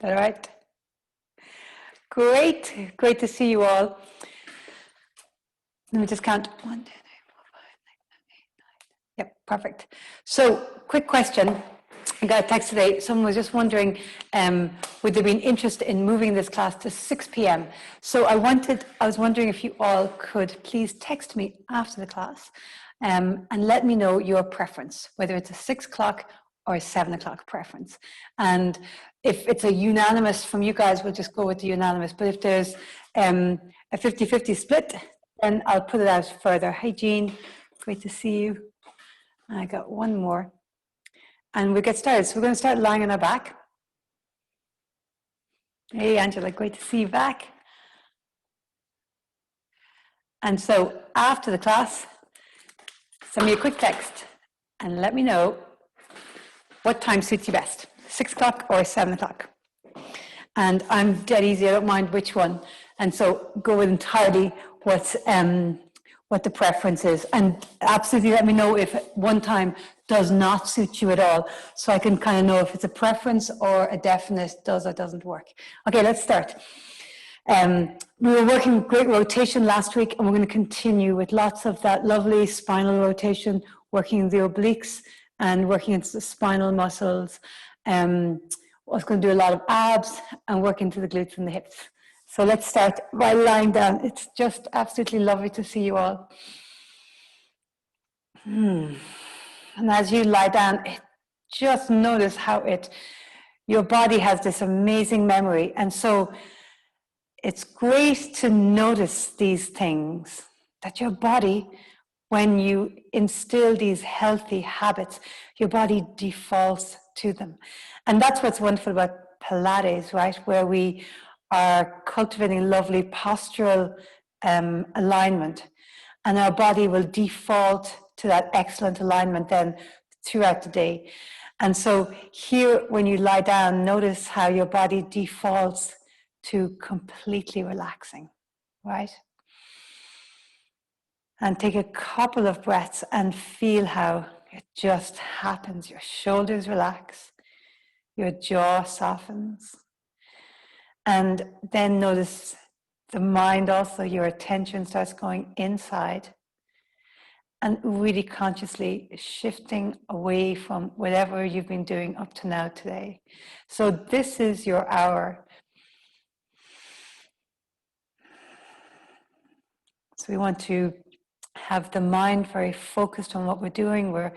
That all right? Great, great to see you all. Let me just count. 1, 2, 3, 4, 5, 6, 7, 8, 9. Yep, perfect. So, quick question. I got a text today. Someone was just wondering, would there be an interest in moving this class to 6 p.m.? So I was wondering if you all could please text me after the class and let me know your preference, whether it's a 6 o'clock or a 7 o'clock preference. And if it's a unanimous from you guys, we'll just go with the unanimous. But if there's a 50-50 split, then I'll put it out further. Hi, Jean. Great to see you. I got one more. And we'll get started. So we're going to start lying on our back. Hey, Angela, great to see you back. And so after the class, send me a quick text and let me know what time suits you best, 6 o'clock or 7 o'clock. And I'm dead easy, I don't mind which one. And so go with entirely what the preference is. And absolutely let me know if one time does not suit you at all, so I can kind of know if it's a preference or a definite does or doesn't work. Okay, let's start. We were working great rotation last week, and we're going to continue with lots of that lovely spinal rotation, working the obliques and working into the spinal muscles. I was going to do a lot of abs and work into the glutes and the hips. So let's start by lying down. It's just absolutely lovely to see you all. And as you lie down, just notice how your body has this amazing memory. And so it's great to notice these things, that your body, when you instill these healthy habits, your body defaults to them. And that's what's wonderful about Pilates, right? Where we are cultivating lovely postural alignment, and our body will default to that excellent alignment then throughout the day. And so here, when you lie down, notice how your body defaults to completely relaxing, right? And take a couple of breaths and feel how it just happens. Your shoulders relax, your jaw softens. And then notice the mind also, your attention starts going inside and really consciously shifting away from whatever you've been doing up to now today. So this is your hour. So we want to have the mind very focused on what we're doing. We're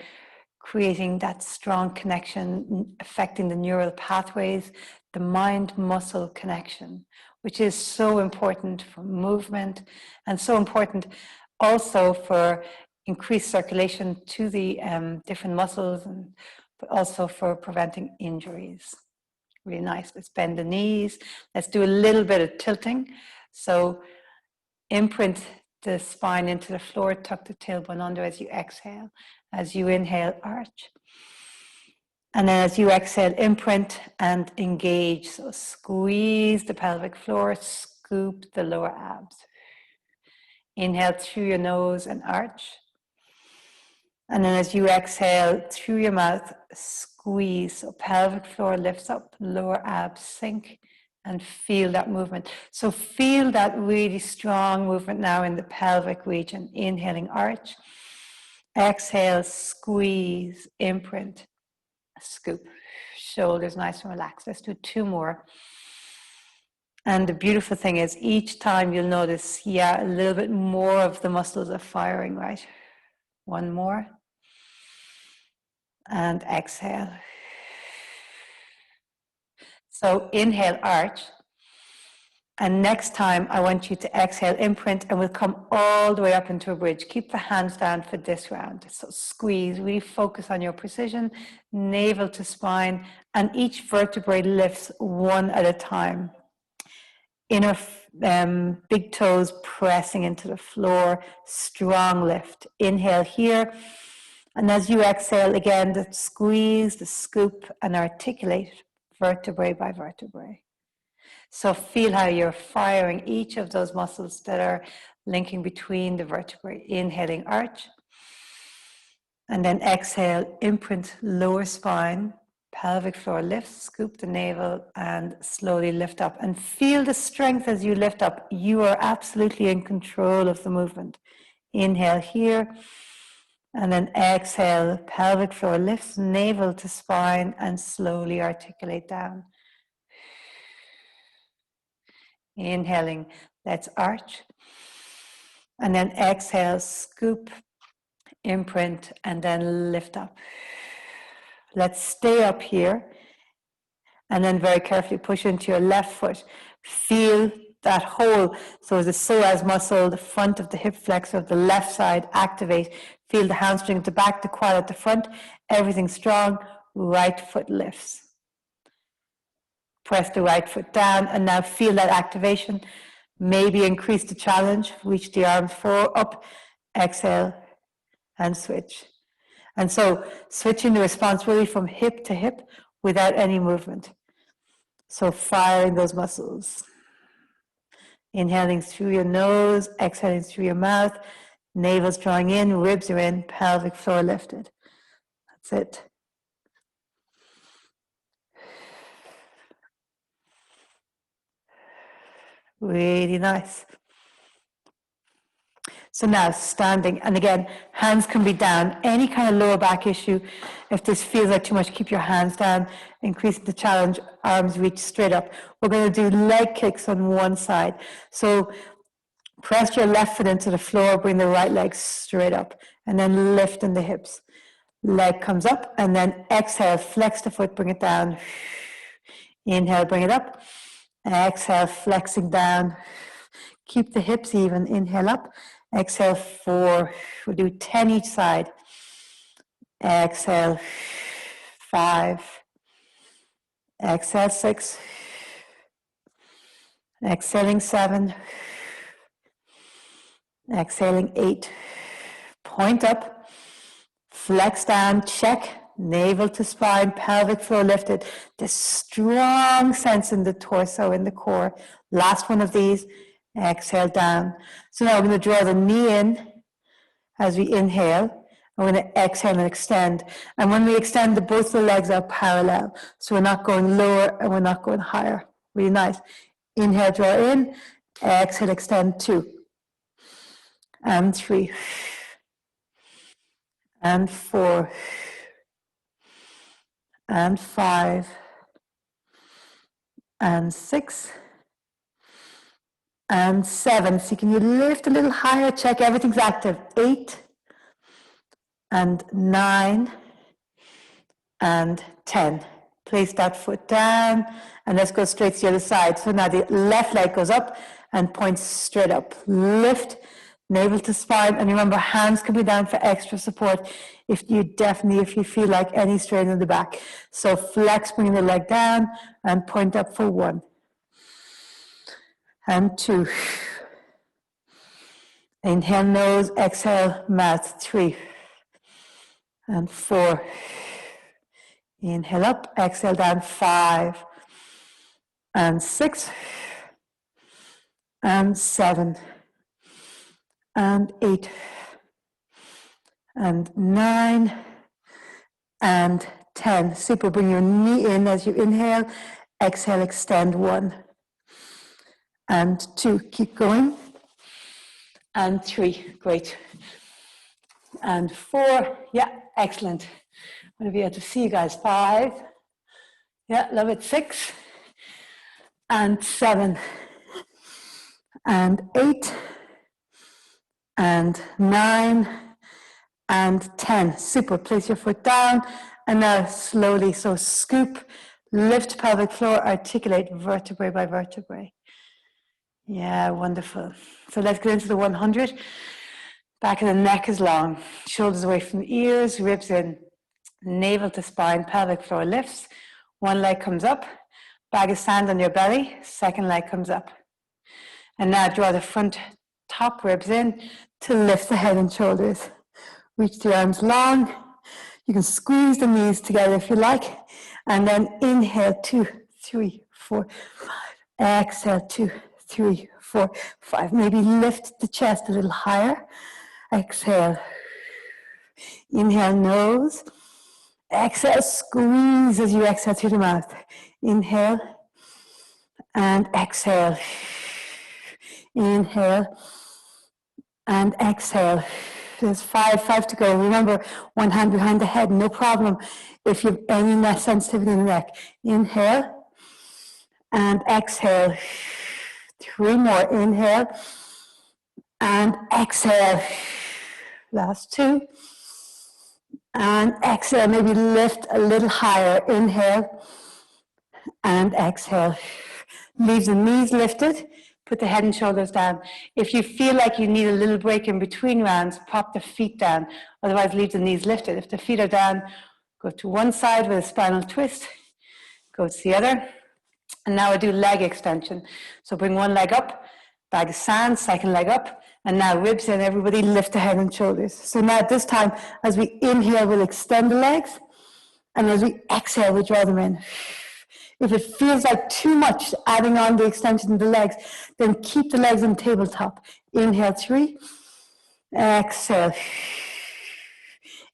creating that strong connection, affecting the neural pathways, the mind-muscle connection, which is so important for movement and so important also for increased circulation to the different muscles, but also for preventing injuries. Really nice. Let's bend the knees. Let's do a little bit of tilting. So imprint the spine into the floor, tuck the tailbone under as you exhale. As you inhale, arch. And then as you exhale, imprint and engage. So squeeze the pelvic floor, scoop the lower abs. Inhale through your nose and arch. And then as you exhale through your mouth, squeeze. So pelvic floor lifts up, lower abs sink, and feel that movement. So feel that really strong movement now in the pelvic region. Inhaling, arch. Exhale, squeeze, imprint, scoop. Shoulders nice and relaxed. Let's do 2 more. And the beautiful thing is each time you'll notice, a little bit more of the muscles are firing, right? 1 more. And exhale. So inhale, arch. And next time I want you to exhale, imprint, and we'll come all the way up into a bridge. Keep the hands down for this round. So squeeze, really focus on your precision, navel to spine, and each vertebrae lifts 1 at a time. Inner big toes pressing into the floor, strong lift. Inhale here. And as you exhale, again, the squeeze, the scoop, and articulate vertebrae by vertebrae. So feel how you're firing each of those muscles that are linking between the vertebrae. Inhaling, arch. And then exhale, imprint lower spine, pelvic floor lifts, scoop the navel and slowly lift up. And feel the strength as you lift up. You are absolutely in control of the movement. Inhale here. And then exhale, pelvic floor lifts, navel to spine, and slowly articulate down. Inhaling, let's arch. And then exhale, scoop, imprint, and then lift up. Let's stay up here. And then very carefully push into your left foot. Feel that hole. So the psoas muscle, the front of the hip flexor of the left side, activate. Feel the hamstring at the back, the quad at the front. Everything strong. Right foot lifts. Press the right foot down and now feel that activation. Maybe increase the challenge. Reach the arms forward, up. Exhale and switch. And so switching the response really from hip to hip without any movement. So firing those muscles. Inhaling through your nose, exhaling through your mouth. Navel's drawing in, ribs are in, pelvic floor lifted. That's it. Really nice. So now standing, and again, hands can be down. Any kind of lower back issue, if this feels like too much, keep your hands down, increase the challenge, arms reach straight up. We're going to do leg kicks on one side. So press your left foot into the floor, bring the right leg straight up, and then lift in the hips. Leg comes up, and then exhale, flex the foot, bring it down. Inhale, bring it up. Exhale, flexing down. Keep the hips even. Inhale up. Exhale, 4. We'll do 10 each side. Exhale, 5. Exhale, 6. Exhaling, 7. Exhaling, 8. Point up. Flex down. Check. Navel to spine, pelvic floor lifted. This strong sense in the torso, in the core. Last one of these. Exhale down. So now we're going to draw the knee in as we inhale. We're going to exhale and extend. And when we extend, both the legs are parallel. So we're not going lower and we're not going higher. Really nice. Inhale, draw in. Exhale, extend. 2. And 3. And 4. And 5. And 6. And 7. So can you lift a little higher? Check everything's active. 8. And 9. And 10. Place that foot down. And let's go straight to the other side. So now the left leg goes up and points straight up. Lift, navel to spine. And remember, hands can be down for extra support if you feel like any strain in the back. So flex, bring the leg down and point up for 1. And 2. Inhale nose, exhale mouth. 3. And 4. Inhale up, exhale down. 5. And 6. And 7. And 8. And 9. And 10. Super. Bring your knee in as you inhale. Exhale, extend. 1. And 2, keep going. And 3, great. And 4, yeah, excellent. I'm going to be able to see you guys. 5, yeah, love it. 6, and 7, and 8, and 9, and 10. Super, place your foot down, and now slowly, so scoop, lift pelvic floor, articulate vertebrae by vertebrae. Yeah, wonderful. So let's get into the 100. Back of the neck is long. Shoulders away from the ears, ribs in, navel to spine, pelvic floor lifts. One leg comes up, bag of sand on your belly, second leg comes up. And now draw the front top ribs in to lift the head and shoulders. Reach the arms long. You can squeeze the knees together if you like. And then inhale, 2, 3, 4, 5. Exhale, 2, 3, 4, 5. Maybe lift the chest a little higher. Exhale. Inhale, nose. Exhale, squeeze as you exhale through the mouth. Inhale and exhale. Inhale and exhale. There's five to go. Remember, one hand behind the head, no problem if you have any neck sensitivity in the neck. Inhale and exhale. 3 more. Inhale and exhale. Last 2. And exhale, maybe lift a little higher. Inhale and exhale. Leave the knees lifted. Put the head and shoulders down. If you feel like you need a little break in between rounds, pop the feet down. Otherwise, leave the knees lifted. If the feet are down, go to one side with a spinal twist. Go to the other. And now I do leg extension. So bring one leg up, bag of sand, second leg up, and now ribs in, everybody lift the head and shoulders. So now at this time, as we inhale, we'll extend the legs, and as we exhale, we draw them in. If it feels like too much adding on the extension of the legs, then keep the legs on tabletop. Inhale 3, exhale.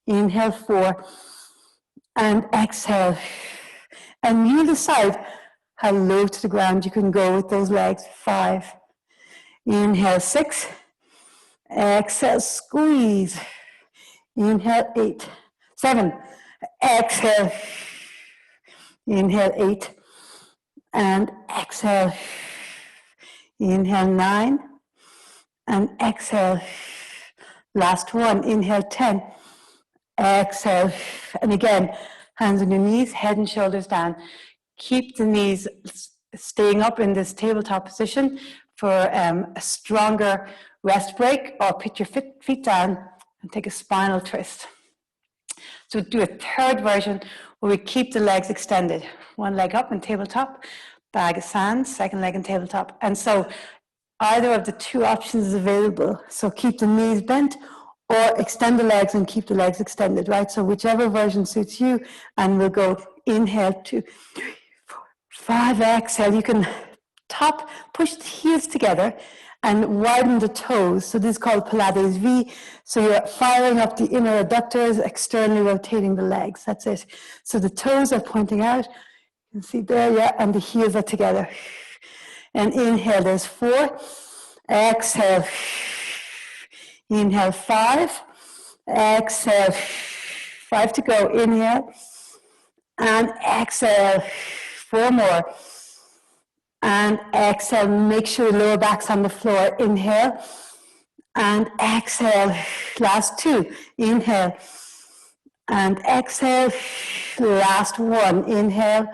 Inhale 4, and exhale. And you decide how low to the ground you can go with those legs. 5. Inhale 6. Exhale, squeeze. Inhale 8. 7. Exhale. Inhale 8. And exhale. Inhale 9. And exhale. Last one. Inhale 10. Exhale. And again, hands on your knees, head and shoulders down. Keep the knees staying up in this tabletop position for a stronger rest break, or put your feet down and take a spinal twist. So do a third version where we keep the legs extended. One leg up and tabletop, bag of sand, second leg and tabletop. And so either of the 2 options is available. So keep the knees bent or extend the legs and keep the legs extended, right? So whichever version suits you, and we'll go inhale 2, 3, 4, 5, exhale. You can push the heels together and widen the toes. So this is called Pilates V. So you're firing up the inner adductors, externally rotating the legs. That's it. So the toes are pointing out. You can see there, yeah, and the heels are together. And inhale, there's 4. Exhale. Inhale 5. Exhale. 5 to go. Inhale. And exhale. 4 more. And exhale. Make sure the lower back's on the floor. Inhale. And exhale. Last 2. Inhale. And exhale. Last 1. Inhale.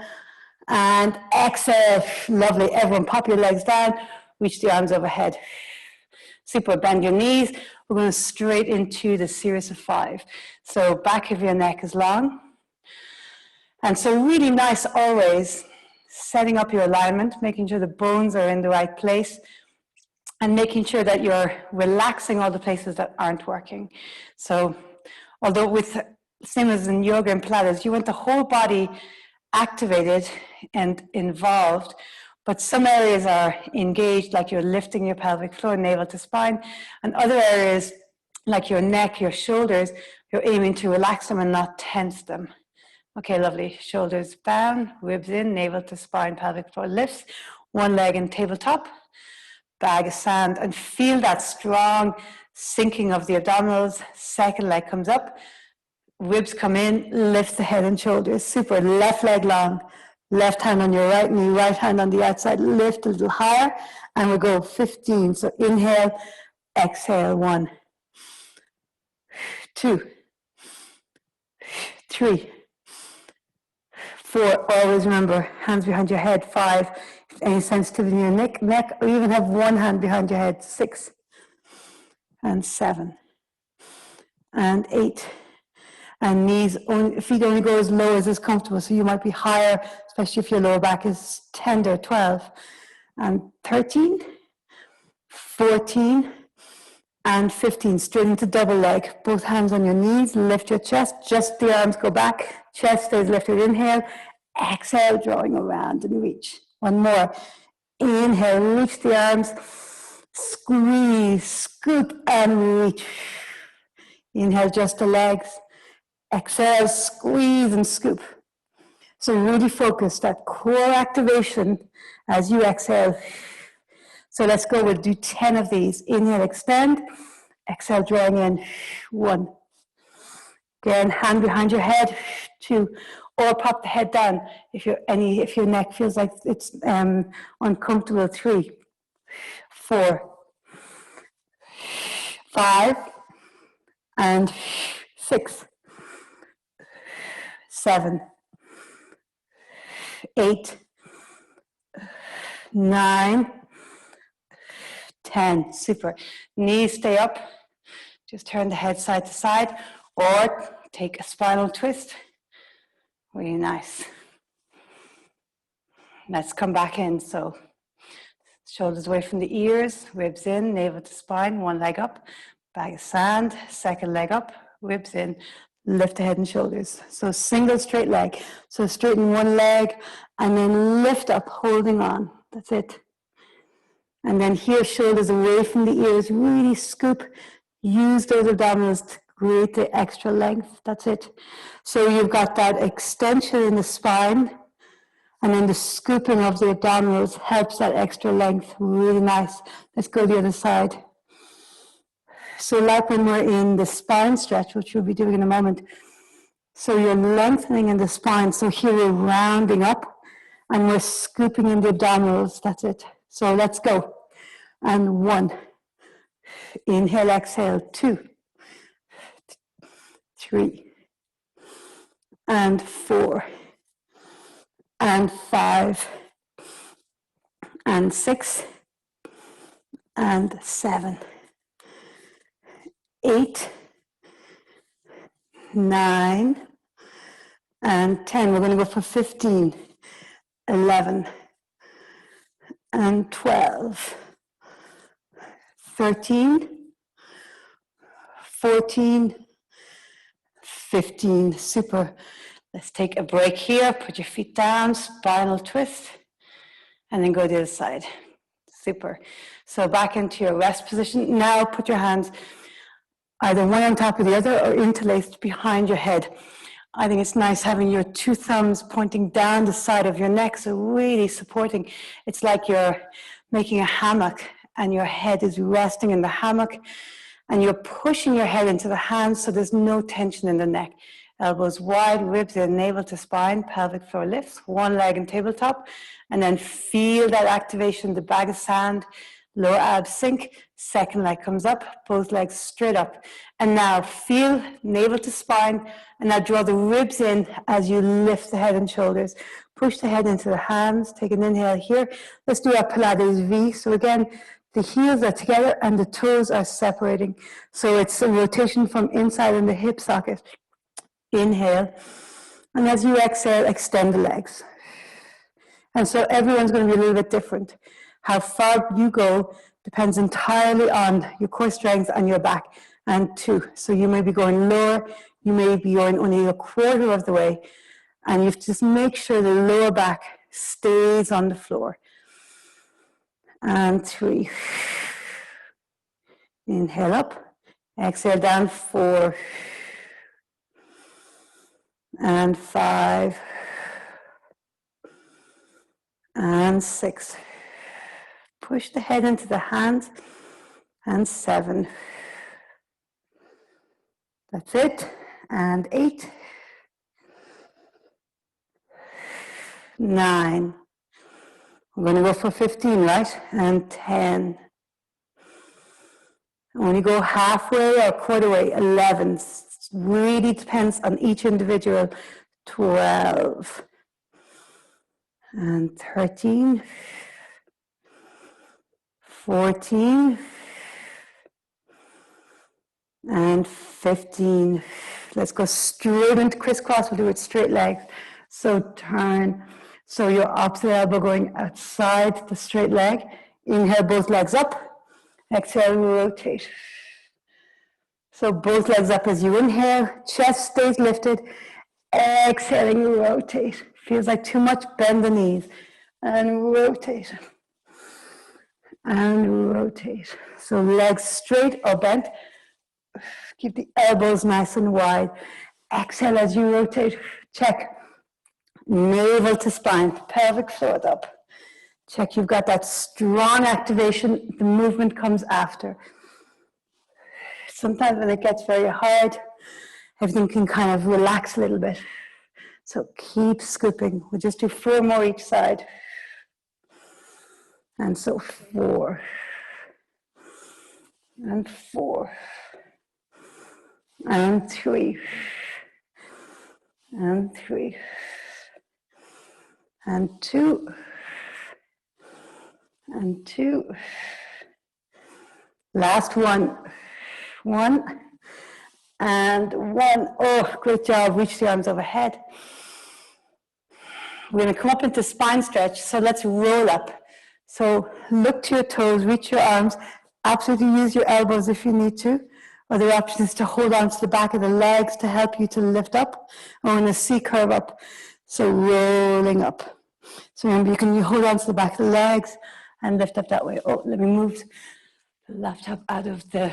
And exhale. Lovely. Everyone pop your legs down. Reach the arms overhead. Super. Bend your knees. We're going straight into the series of 5. So back of your neck is long. And so really nice always setting up your alignment, making sure the bones are in the right place, and making sure that you're relaxing all the places that aren't working. So although with, same as in yoga and Pilates, you want the whole body activated and involved, but some areas are engaged, like you're lifting your pelvic floor, navel to spine, and other areas like your neck, your shoulders, you're aiming to relax them and not tense them. Okay, lovely. Shoulders down, ribs in, navel to spine, pelvic floor lifts. One leg in tabletop, bag of sand, and feel that strong sinking of the abdominals. Second leg comes up, ribs come in, lift the head and shoulders. Super. Left leg long, left hand on your right knee, right hand on the outside. Lift a little higher, and we'll go 15. So inhale, exhale. 1, 2, 3, 4, always remember, hands behind your head. 5, if any sensitivity in your neck, or even have one hand behind your head. 6, and 7, and 8, and knees, feet only go as low as is comfortable, so you might be higher, especially if your lower back is tender. 12, and 13, 14, and 15, straight into double leg. Both hands on your knees, lift your chest, just the arms go back, chest stays lifted. Inhale, exhale, drawing around and reach. One more. Inhale, reach the arms, squeeze, scoop and reach. Inhale, just the legs. Exhale, squeeze and scoop. So really focus that core activation as you exhale. So let's go, we'll do 10 of these. Inhale, extend. Exhale, drawing in. 1. Again, hand behind your head. 2. Or pop the head down if your neck feels like it's uncomfortable. 3. 4. 5. And 6. 7. 8. 9. 10. Super. Knees stay up. Just turn the head side to side, or take a spinal twist. Really nice. Let's come back in. So shoulders away from the ears, ribs in, navel to spine, one leg up, bag of sand, second leg up, ribs in, lift the head and shoulders. So single straight leg. So straighten one leg and then lift up, holding on. That's it. And then here, shoulders away from the ears, really scoop. Use those abdominals to create the extra length. That's it. So you've got that extension in the spine, and then the scooping of the abdominals helps that extra length. Really nice. Let's go the other side. So like when we're in the spine stretch, which we'll be doing in a moment. So you're lengthening in the spine. So here we're rounding up, and we're scooping in the abdominals. That's it. So let's go. And 1. Inhale, exhale. 2. 3. And 4. And 5. And 6. And 7. 8. 9. And 10. We're going to go for 15. 11. And 12. 13, 14, 15. Super. Let's take a break here. Put your feet down, spinal twist, and then go to the other side. Super. So back into your rest position. Now put your hands either one on top of the other or interlaced behind your head. I think it's nice having your 2 thumbs pointing down the side of your neck, so really supporting. It's like you're making a hammock, and your head is resting in the hammock, and you're pushing your head into the hands so there's no tension in the neck. Elbows wide, ribs in, navel to spine, pelvic floor lifts, one leg in tabletop, and then feel that activation, the bag of sand, lower abs sink, second leg comes up, both legs straight up. And now feel navel to spine, and now draw the ribs in as you lift the head and shoulders. Push the head into the hands, take an inhale here. Let's do our Pilates V. So again, the heels are together and the toes are separating. So it's a rotation from inside in the hip socket. Inhale. And as you exhale, extend the legs. And so everyone's going to be a little bit different. How far you go depends entirely on your core strength and your back. And 2. So you may be going lower, you may be going only a quarter of the way. And you have to just make sure the lower back stays on the floor. And 3. Inhale up. Exhale down. 4. And 5. And 6. Push the head into the hands. And 7. That's it. And 8. 9. We're going to go for 15, right? And 10. And when you go halfway or quarter way, 11. Really depends on each individual. 12. And 13. 14. And 15. Let's go straight into crisscross. We'll do it straight legs. So turn. So your opposite elbow going outside the straight leg. Inhale, both legs up. Exhale, rotate. So both legs up as you inhale. Chest stays lifted. Exhaling, rotate. Feels like too much, bend the knees. And rotate. And rotate. So legs straight or bent. Keep the elbows nice and wide. exhale as you rotate. Check. Navel to spine, pelvic floor up. Check, you've got that strong activation. The movement comes after. Sometimes when it gets very hard, everything can kind of relax a little bit. So keep scooping. We'll just do 4 more each side. And so 4. And 4. And 3. And 3. And 2. And 2. Last one. 1. And 1. Oh, great job. Reach the arms overhead. We're going to come up into spine stretch. So let's roll up. So look to your toes, reach your arms. Absolutely use your elbows if you need to. Other option is to hold on to the back of the legs to help you to lift up. Or in a C curve up. So rolling up. So remember, you can hold on to the back of the legs and lift up that way. Oh, let me move the laptop out of the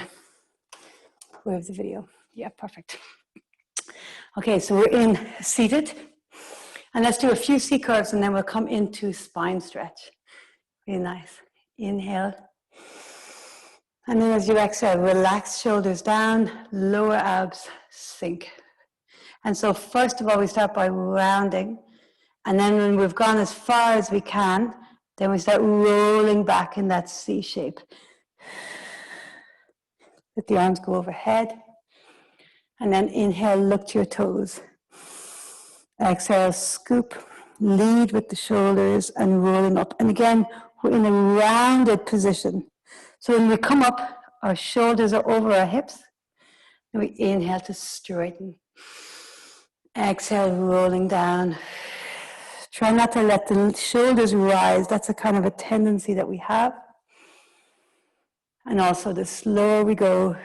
way of the video. Yeah, perfect. Okay, so we're in seated. And let's do a few C curves and then we'll come into spine stretch. Really nice. Inhale. And then as you exhale, relax shoulders down, lower abs sink. And so first of all, we start by rounding. And then when we've gone as far as we can, then we start rolling back in that C shape. Let the arms go overhead. And then inhale, look to your toes. Exhale, scoop, lead with the shoulders and rolling up. And again, we're in a rounded position. So when we come up, our shoulders are over our hips. And we inhale to straighten. Exhale, rolling down. Try not to let the shoulders rise. That's a kind of a tendency that we have. And also, the slower we go,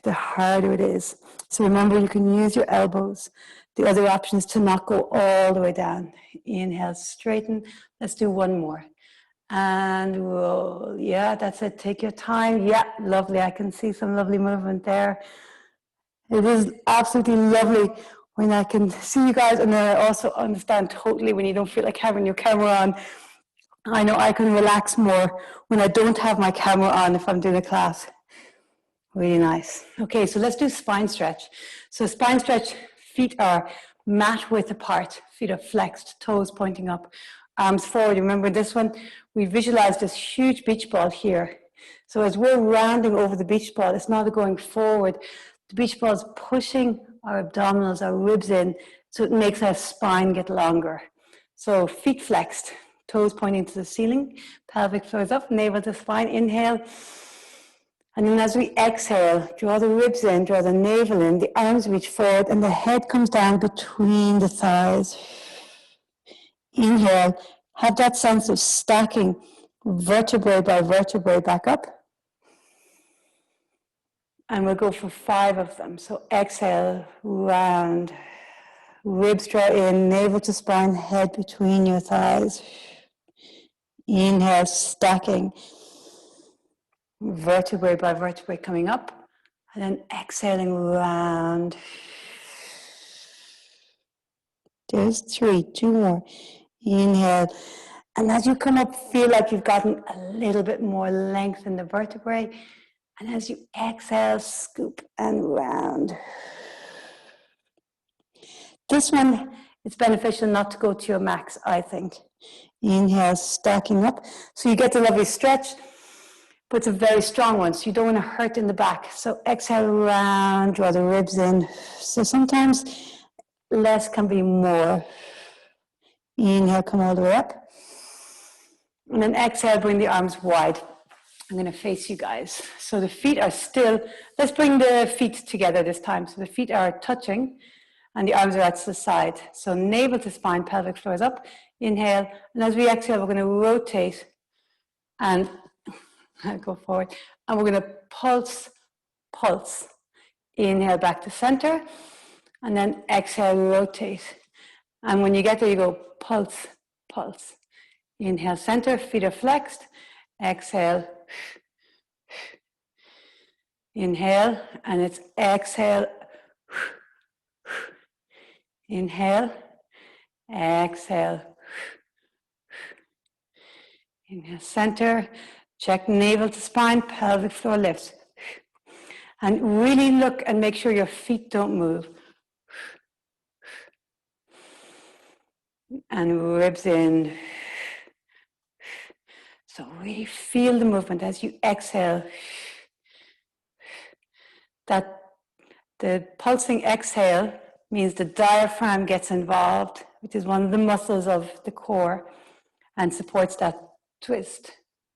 the harder it is. So remember, you can use your elbows. The other option is to not go all the way down. Inhale, straighten. Let's do 1 more. And roll. Yeah, that's it. Take your time. Yeah, lovely. I can see some lovely movement there. It is absolutely lovely when I can see you guys, and then I also understand totally when you don't feel like having your camera on. I know I can relax more when I don't have my camera on if I'm doing a class. Really nice. Okay, so let's do spine stretch. So spine stretch, feet are mat width apart, feet are flexed, toes pointing up, arms forward. Remember this one? We visualize this huge beach ball here. So as we're rounding over the beach ball, it's not going forward. The beach ball is pushing our abdominals, our ribs in, so it makes our spine get longer. So feet flexed, toes pointing to the ceiling, pelvic floor is up, navel to spine, inhale. And then as we exhale, draw the ribs in, draw the navel in, the arms reach forward, and the head comes down between the thighs. Inhale, have that sense of stacking vertebrae by vertebrae back up. And we'll go for 5 of them. So exhale, round, ribs draw in, navel to spine, head between your thighs. Inhale, stacking, vertebrae by vertebrae coming up. And then exhaling, round. There's 3, 2 more. Inhale. And as you come up, feel like you've gotten a little bit more length in the vertebrae. And as you exhale, scoop and round. This one, it's beneficial not to go to your max, I think. Inhale, stacking up. So you get the lovely stretch, but it's a very strong one, so you don't want to hurt in the back. So exhale, round, draw the ribs in. So sometimes less can be more. Inhale, come all the way up. And then exhale, bring the arms wide. I'm going to face you guys. So the feet are still, let's bring the feet together this time. So the feet are touching and the arms are out to the side. So navel to spine, pelvic floor is up. Inhale. And as we exhale, we're going to rotate and go forward. And we're going to pulse, pulse. Inhale back to center. And then exhale, rotate. And when you get there, you go pulse, pulse. Inhale, center, feet are flexed. Exhale. Inhale, and it's exhale. Inhale, exhale. Inhale, center, check navel to spine, pelvic floor lifts. And really look and make sure your feet don't move. And ribs in. So really feel the movement as you exhale. That the pulsing exhale means the diaphragm gets involved, which is one of the muscles of the core, and supports that twist,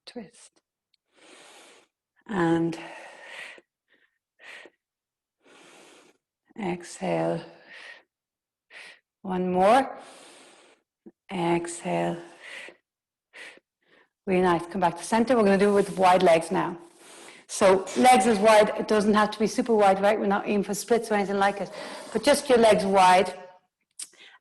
twist. And exhale. One more. Exhale. Really nice. Come back to center. We're going to do it with wide legs now. So legs as wide. It doesn't have to be super wide, right? We're not aiming for splits or anything like it. But just your legs wide.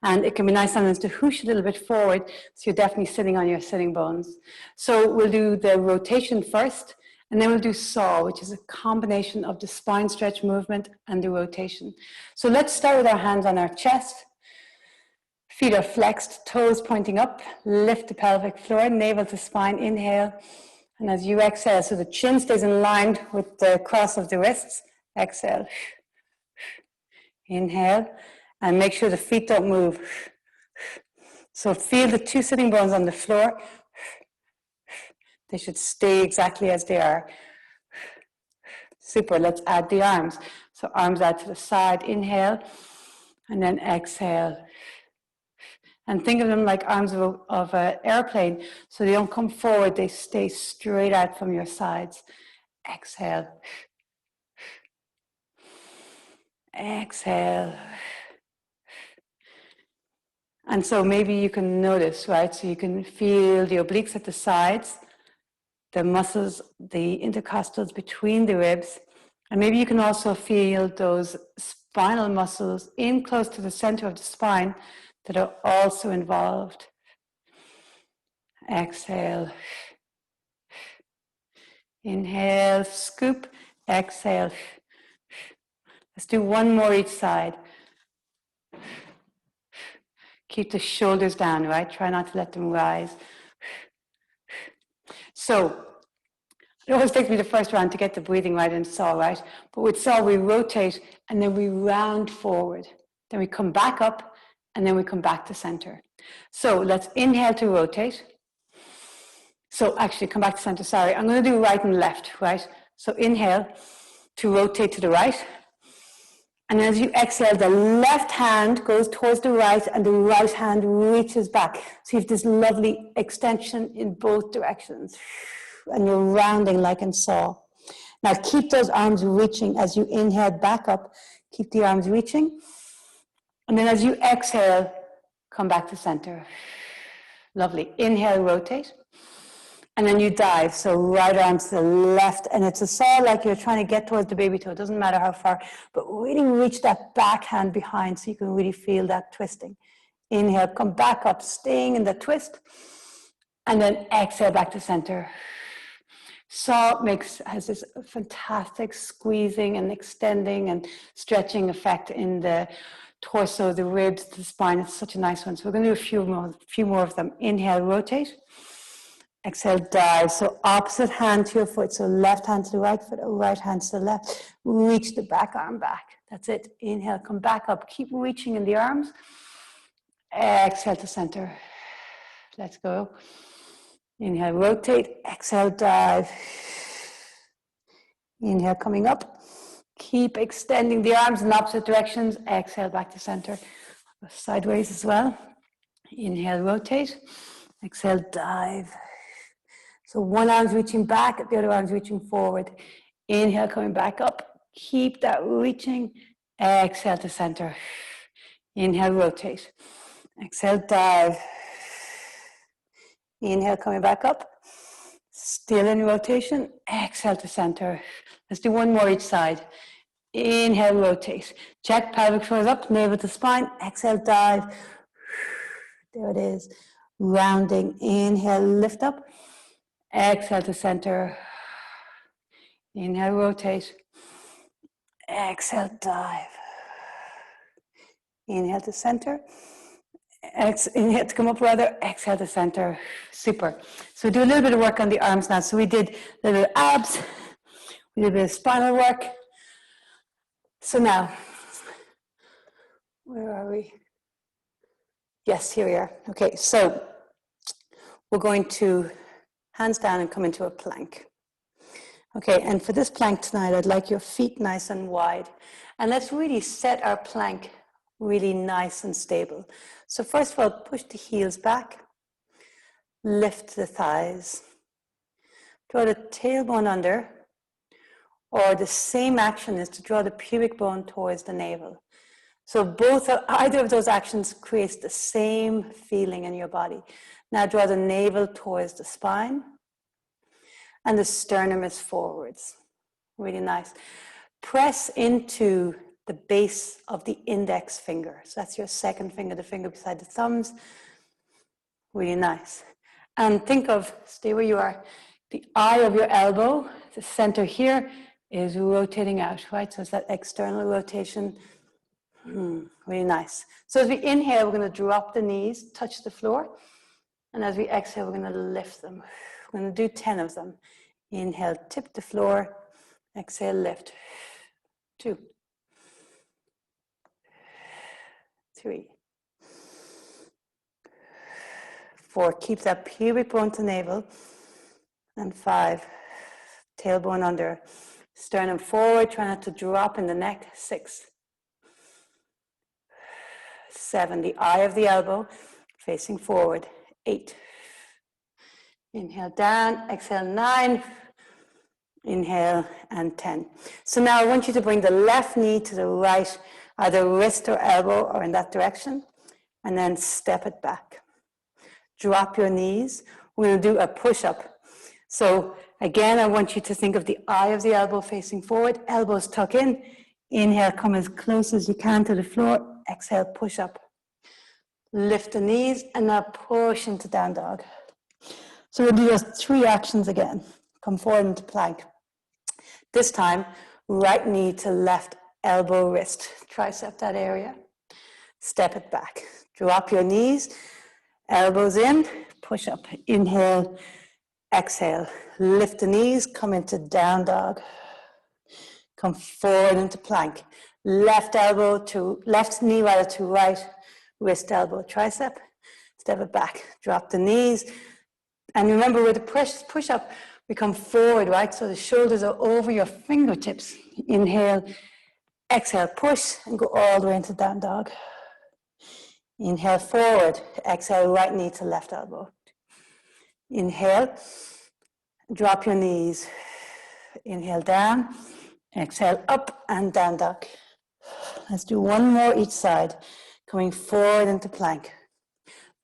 And it can be nice sometimes to whoosh a little bit forward, so you're definitely sitting on your sitting bones. So we'll do the rotation first, and then we'll do saw, which is a combination of the spine stretch movement and the rotation. So let's start with our hands on our chest. Feet are flexed, toes pointing up, lift the pelvic floor, navel to spine, inhale. And as you exhale, so the chin stays in line with the cross of the wrists, exhale. Inhale, and make sure the feet don't move. So feel the two sitting bones on the floor. They should stay exactly as they are. Super, let's add the arms. So arms out to the side, inhale, and then exhale. And think of them like arms of an airplane, so they don't come forward, they stay straight out from your sides. Exhale. Exhale. And so maybe you can notice, right? So you can feel the obliques at the sides, the muscles, the intercostals between the ribs. And maybe you can also feel those spinal muscles in close to the center of the spine that are also involved. Exhale. Inhale, scoop, exhale. Let's do one more each side. Keep the shoulders down, right? Try not to let them rise. So, it always takes me the first round to get the breathing right in saw, right? But with saw, we rotate and then we round forward. Then we come back up and then we come back to center. So let's inhale to rotate. So actually, come back to center, sorry. I'm going to do right and left, right? So inhale to rotate to the right. And as you exhale, the left hand goes towards the right and the right hand reaches back. So you have this lovely extension in both directions. And you're rounding like in saw. Now keep those arms reaching as you inhale back up. Keep the arms reaching. And then as you exhale, come back to center. Lovely. Inhale, rotate. And then you dive, so right arm to the left, and it's a saw like you're trying to get towards the baby toe. It doesn't matter how far, but really reach that back hand behind so you can really feel that twisting. Inhale, come back up, staying in the twist, and then exhale back to center. Saw has this fantastic squeezing and extending and stretching effect in the torso, the ribs, the spine. It's such a nice one. So we're going to do a few more of them. Inhale, rotate. Exhale, dive. So opposite hand to your foot. So left hand to the right foot, or right hand to the left. Reach the back arm back. That's it. Inhale, come back up. Keep reaching in the arms. Exhale to center. Let's go. Inhale, rotate. Exhale, dive. Inhale, coming up. Keep extending the arms in opposite directions. Exhale, back to center. Sideways as well. Inhale, rotate. Exhale, dive. So one arm's reaching back, the other arm's reaching forward. Inhale, coming back up. Keep that reaching. Exhale to center. Inhale, rotate. Exhale, dive. Inhale, coming back up. Still in rotation. Exhale to center. Let's do one more each side. Inhale, rotate. Check, pelvic floor is up, navel to spine. Exhale, dive. There it is. Rounding. Inhale, lift up. Exhale to center. Inhale, rotate. Exhale, dive. Inhale to center. Inhale to come up rather. Exhale to center. Super. So do a little bit of work on the arms now. So we did a little bit of abs. We did a bit of spinal work. So now, where are we? Yes, here we are. Okay, so we're going to hands down and come into a plank. Okay, and for this plank tonight, I'd like your feet nice and wide. And let's really set our plank really nice and stable. So first of all, push the heels back, lift the thighs, draw the tailbone under, or the same action is to draw the pubic bone towards the navel. So either of those actions creates the same feeling in your body. Now draw the navel towards the spine, and the sternum is forwards. Really nice. Press into the base of the index finger. So that's your second finger, the finger beside the thumbs. Really nice. And think of, stay where you are, the eye of your elbow, the center here, is rotating out, right? So it's that external rotation. Really nice. So as we inhale, we're going to drop the knees, touch the floor. And as we exhale, we're going to lift them. We're going to do 10 of them. Inhale, tip the floor. Exhale, lift. 2, 3, 4. Keep that pubic bone to navel. And 5, tailbone under. Sternum forward, try not to drop in the neck. 6, 7, the eye of the elbow facing forward. 8. Inhale down, exhale 9. Inhale and 10. So now I want you to bring the left knee to the right, either wrist or elbow or in that direction, and then step it back. Drop your knees. We're going to do a push-up. So again, I want you to think of the eye of the elbow facing forward, elbows tuck in. Inhale, come as close as you can to the floor. Exhale, push up. Lift the knees and now push into down dog. So we'll do just 3 actions again. Come forward into plank. This time, right knee to left elbow, wrist, tricep, that area. Step it back. Drop your knees, elbows in, push up. Inhale, exhale. Lift the knees, come into down dog. Come forward into plank. Left knee rather to right, wrist, elbow, tricep. Step it back. Drop the knees. And remember with the push up, we come forward, right? So the shoulders are over your fingertips. Inhale, exhale, push, and go all the way into down dog. Inhale forward, exhale, right knee to left elbow. Inhale, drop your knees. Inhale down, exhale up and down dog. Let's do 1 more each side. Coming forward into plank.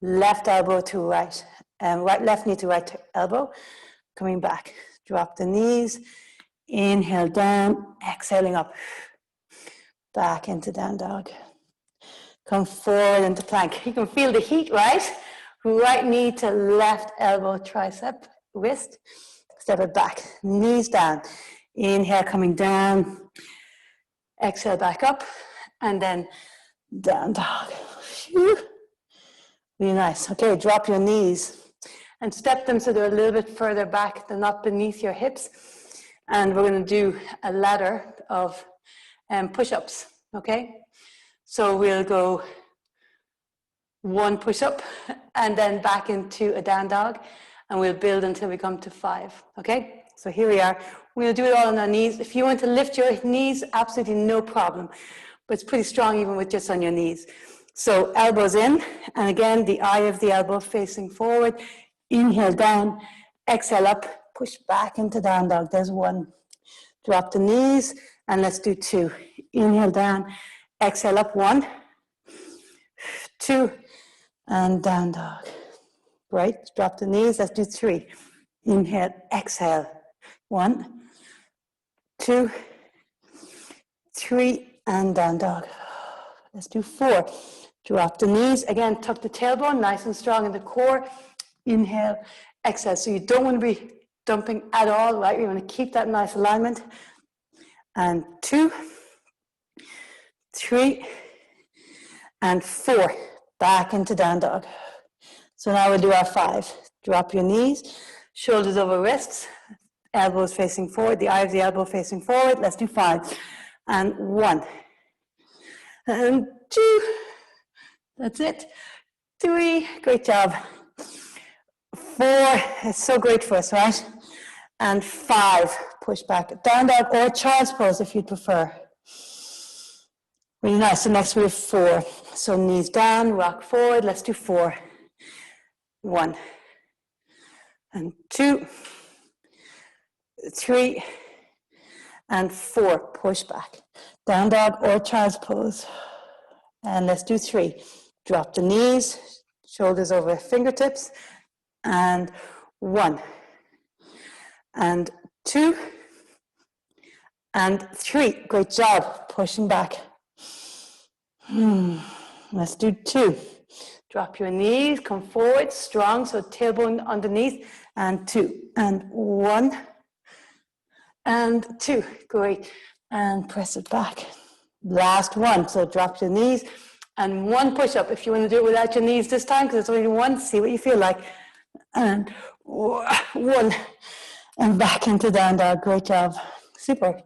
Left elbow to right, and left knee to right elbow. Coming back, drop the knees, inhale down, exhaling up, back into down dog. Come forward into plank. You can feel the heat, right? Right knee to left elbow, tricep, wrist. Step it back, knees down. Inhale, coming down. Exhale, back up, and then down dog. Really nice. Okay, drop your knees and step them so they're a little bit further back. They're not beneath your hips. And we're going to do a ladder of push-ups, okay? So we'll go 1 push-up and then back into a down dog, and we'll build until we come to 5, okay? So here we are. We'll do it all on our knees. If you want to lift your knees, absolutely no problem. But it's pretty strong even with just on your knees. So elbows in, and again, the eye of the elbow facing forward. Inhale down, exhale up, push back into down dog. There's 1. Drop the knees, and let's do 2. Inhale down, exhale up, 1, 2, and down dog. Right, drop the knees, let's do 3. Inhale, exhale, 1, 2, 3, and down dog. Let's do 4. Drop the knees. Again, tuck the tailbone, nice and strong in the core. Inhale, exhale. So you don't want to be dumping at all, right? You want to keep that nice alignment. And 2, 3, and 4. Back into down dog. So now we'll do our 5. Drop your knees, shoulders over wrists, elbows facing forward, the eye of the elbow facing forward. Let's do 5. And 1. And 2. That's it. 3. Great job. 4. It's so great for us, right? And 5. Push back. Down dog or child's pose if you'd prefer. Really nice. So next we have 4. So knees down, rock forward. Let's do 4. 1. And 2. 3. And 4. Push back. Down dog or child's pose. And let's do 3. Drop the knees, shoulders over fingertips. And 1. And 2. And 3. Great job. Pushing back. Let's do 2. Drop your knees, come forward, strong, so tailbone underneath, and 2, and 1, and 2, great, and press it back. Last one, so drop your knees, and 1 push-up. If you want to do it without your knees this time, because it's only 1, see what you feel like, and 1, and back into down dog, great job, super.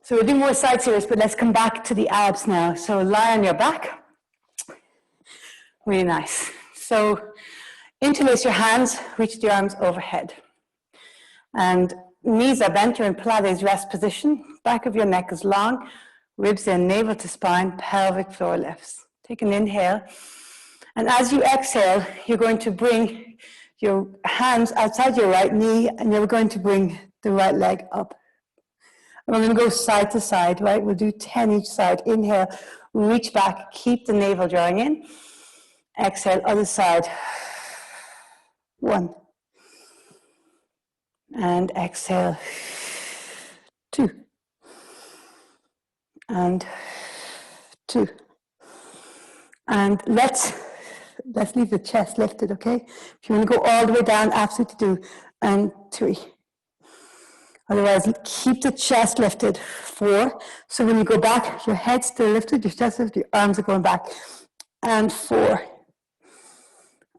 So we'll do more side series, but let's come back to the abs now. So lie on your back. Really nice. So interlace your hands, reach the arms overhead. And knees are bent, you're in Pilates rest position. Back of your neck is long, ribs in, navel to spine, pelvic floor lifts. Take an inhale. And as you exhale, you're going to bring your hands outside your right knee, and you're going to bring the right leg up. And we're going to go side to side, right? We'll do 10 each side. Inhale, reach back, keep the navel drawing in. Exhale, other side. 1. And exhale. 2. And 2. And let's leave the chest lifted, okay? If you want to go all the way down, absolutely do. And 3. Otherwise, keep the chest lifted. 4. So when you go back, your head's still lifted, your chest lifted, your arms are going back. And 4.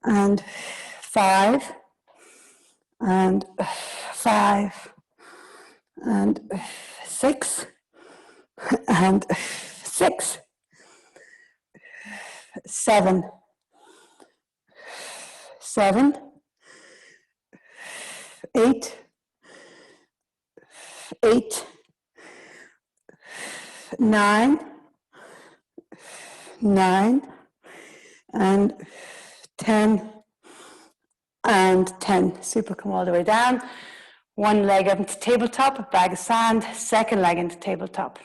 And 5. And 5. And 6. And 6. 7. 7. 8. 8, 9, 9, and 10, and 10. Super, come all the way down. One leg up into tabletop, a bag of sand, second leg into tabletop.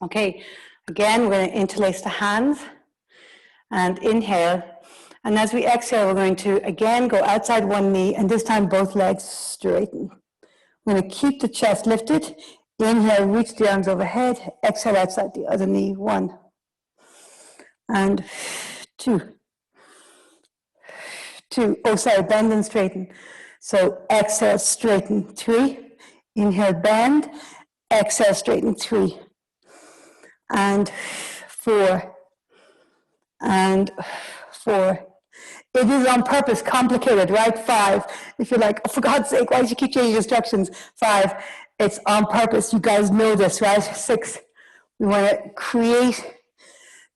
Okay, again, we're going to interlace the hands and inhale. And as we exhale, we're going to again go outside one knee, and this time both legs straighten. We're going to keep the chest lifted. Inhale, reach the arms overhead. Exhale, outside the other knee. 1. And 2. 2. Oh, sorry, bend and straighten. So exhale, straighten. 3. Inhale, bend. Exhale, straighten. 3. And 4. And 4. It is on purpose complicated, right? 5. If you're like, oh, for God's sake, why did you keep changing instructions? 5. It's on purpose. You guys know this, right? 6. We want to create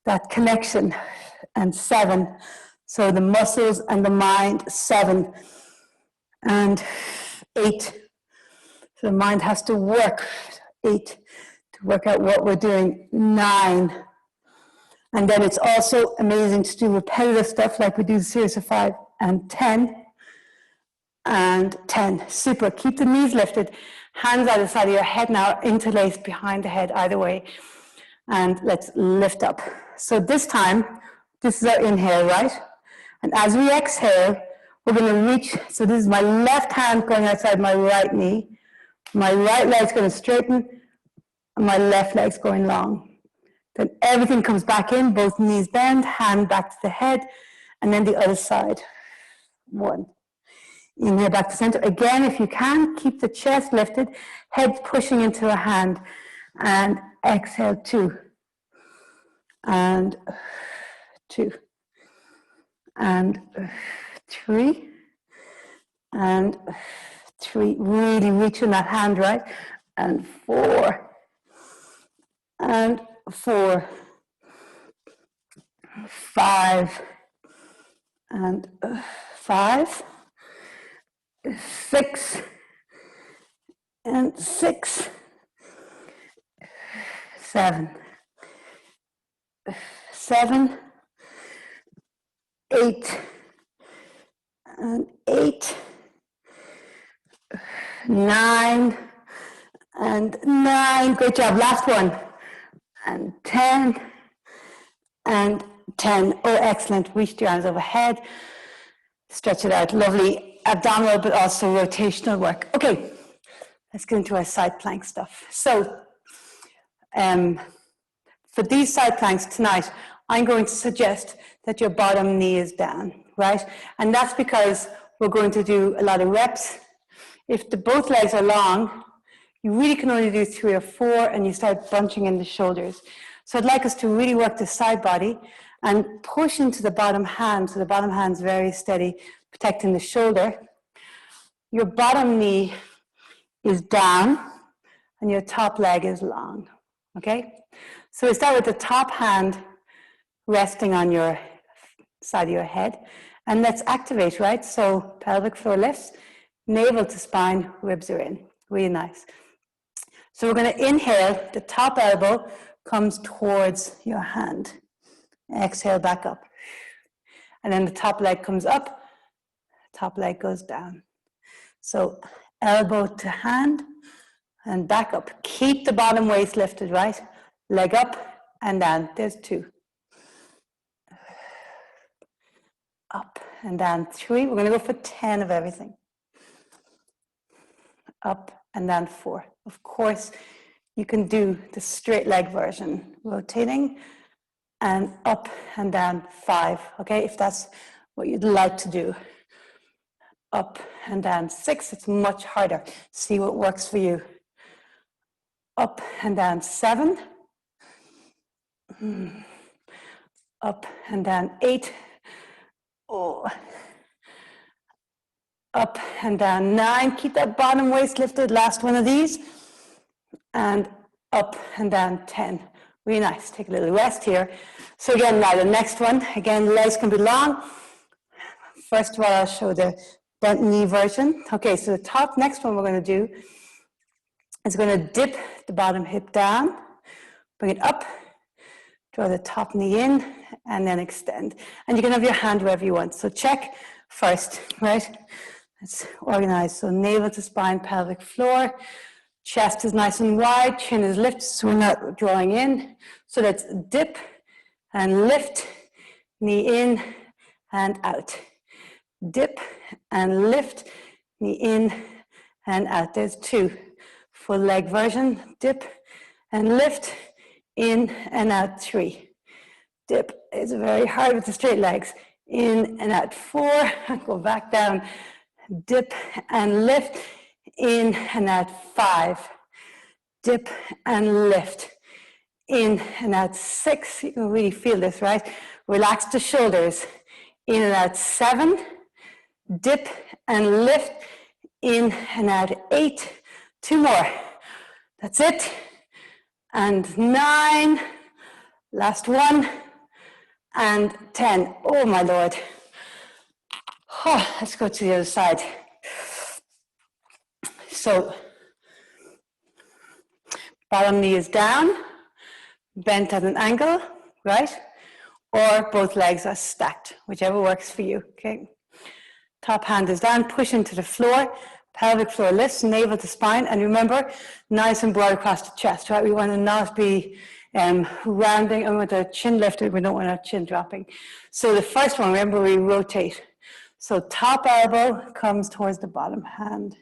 that connection. And 7. So the muscles and the mind. 7. And 8. So the mind has to work. 8. To work out what we're doing. 9. And then it's also amazing to do repetitive stuff like we do the series of 5 and 10. And 10. Super. Keep the knees lifted. Hands either side of your head now, interlaced behind the head either way. And let's lift up. So this time, this is our inhale, right? And as we exhale, we're going to reach. So this is my left hand going outside my right knee. My right leg's going to straighten. And my left leg's going long. Then everything comes back in, both knees bend, hand back to the head, and then the other side. 1. Inhale back to center. Again, if you can, keep the chest lifted, head pushing into a hand, and exhale 2. and 2, and 3, and 3. Really reach in that hand, right? And 4, and 4, 5, and 5, 6, and 6, 7, 7, 8, and 8, 9, and 9. Great job. Last one. And 10, and 10. Oh, excellent. Reach your arms overhead. Stretch it out. Lovely abdominal, but also rotational work. Okay, let's get into our side plank stuff. So, for these side planks tonight, I'm going to suggest that your bottom knee is down, right? And that's because we're going to do a lot of reps. If both legs are long, you really can only do 3 or 4, and you start bunching in the shoulders. So I'd like us to really work the side body and push into the bottom hand, so the bottom hand's very steady, protecting the shoulder. Your bottom knee is down, and your top leg is long, okay? So we start with the top hand resting on your side of your head, and let's activate, right? So pelvic floor lifts, navel to spine, ribs are in, really nice. So we're going to inhale, the top elbow comes towards your hand. Exhale back up. And then the top leg comes up, top leg goes down. So elbow to hand and back up. Keep the bottom waist lifted, right? Leg up and down. There's 2. Up and down. 3. We're going to go for 10 of everything. Up and down 4. Of course, you can do the straight leg version, rotating and up and down 5, okay, if that's what you'd like to do. Up and down 6, it's much harder. See what works for you. Up and down 7. Up and down 8. Oh. Up and down 9. Keep that bottom waist lifted. Last one of these. And up and down 10. Really nice. Take a little rest here. So again, now the next one. Again, legs can be long. First of all, I'll show the bent knee version. Okay, so the top next one we're going to do is going to dip the bottom hip down, bring it up, draw the top knee in, and then extend. And you can have your hand wherever you want. So check first, right? Let's organize. So navel to spine, pelvic floor. Chest is nice and wide, chin is lifted, so we're not drawing in. So let's dip and lift, knee in and out. Dip and lift, knee in and out. There's 2. Full leg version, dip and lift, in and out. 3. Dip, it's very hard with the straight legs. In and out. 4, go back down. Dip and lift, in and out. 5. Dip and lift, in and out. 6, you can really feel this, right? Relax the shoulders, in and out. 7, dip and lift, in and out. 8, 2 more. That's it. And 9, last one, and 10. Oh my Lord. Oh, let's go to the other side. So, bottom knee is down, bent at an angle, right? Or both legs are stacked, whichever works for you, okay? Top hand is down, push into the floor, pelvic floor lifts, navel to spine, and remember, nice and broad across the chest, right? We want to not be rounding, and with the chin lifted, we don't want our chin dropping. So the first one, remember, we rotate. So top elbow comes towards the bottom hand,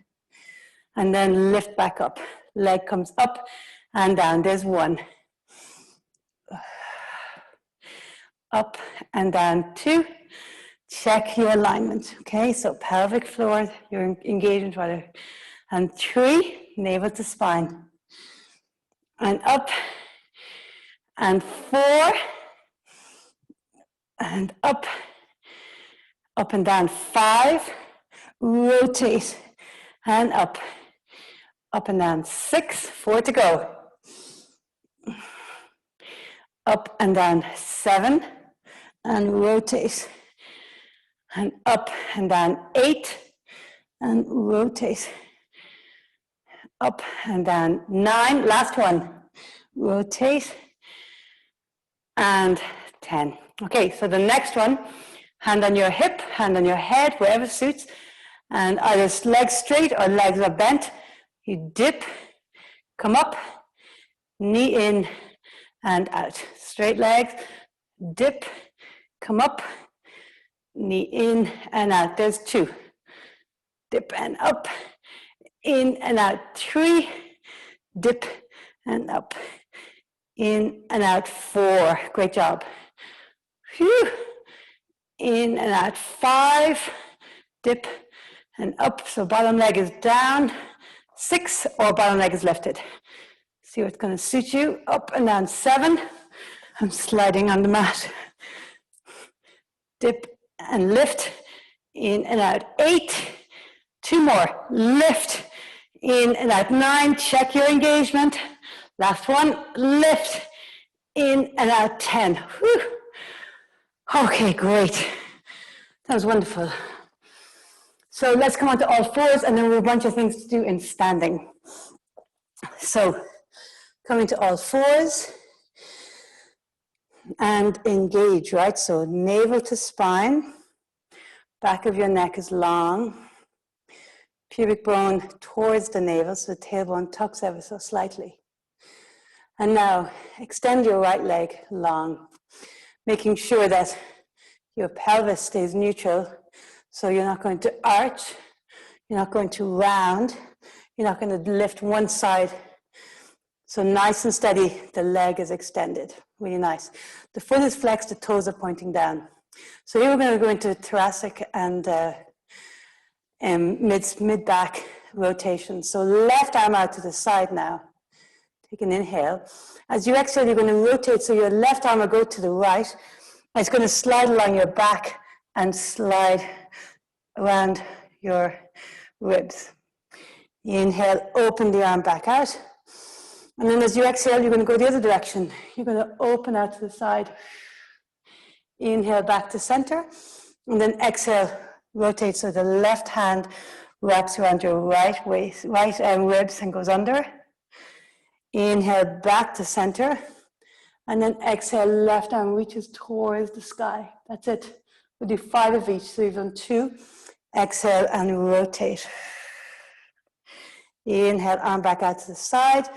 and then lift back up. Leg comes up and down. There's 1. Up and down 2. Check your alignment, okay? So pelvic floor, your engagement rather. And 3, navel to spine. And up. And 4, and up, up and down. 5, rotate, and up and down. 6, 4 to go. Up and down. 7, and rotate, and up and down. 8, and rotate, up and down. 9, last one, rotate, and 10. Okay, so the next one, hand on your hip, hand on your head, wherever suits, and either legs straight or legs are bent. You dip, come up, knee in and out. Straight legs, dip, come up, knee in and out. There's 2. Dip and up, in and out. 3, dip and up, in and out. 4, great job. Phew. In and out. 5, dip and up, so bottom leg is down. 6, or bottom leg is lifted. See what's going to suit you. Up and down. 7, I'm sliding on the mat. Dip and lift, in and out. 8, 2 more, lift, in and out. 9, check your engagement. Last one, lift, in and out. 10. Whew. Okay, great. That was wonderful. So let's come on to all fours, and then we have a bunch of things to do in standing. So coming to all fours and engage, right? So navel to spine, back of your neck is long, pubic bone towards the navel, so the tailbone tucks ever so slightly. And now extend your right leg long, making sure that your pelvis stays neutral. So you're not going to arch, you're not going to round, you're not going to lift one side. So nice and steady, the leg is extended, really nice. The foot is flexed, the toes are pointing down. So here we're going to go into thoracic and mid-back rotation. So left arm out to the side now. Take an inhale. As you exhale, you're going to rotate, so your left arm will go to the right. And it's going to slide along your back and slide around your ribs. Inhale, open the arm back out. And then as you exhale, you're going to go the other direction. You're going to open out to the side. Inhale back to center. And then exhale, rotate so the left hand wraps around your right waist, right ribs and goes under. Inhale back to center. And then exhale, left arm reaches towards the sky. That's it. We'll do 5 of each. So you've done 2. Exhale and rotate. Inhale, arm back out to the side.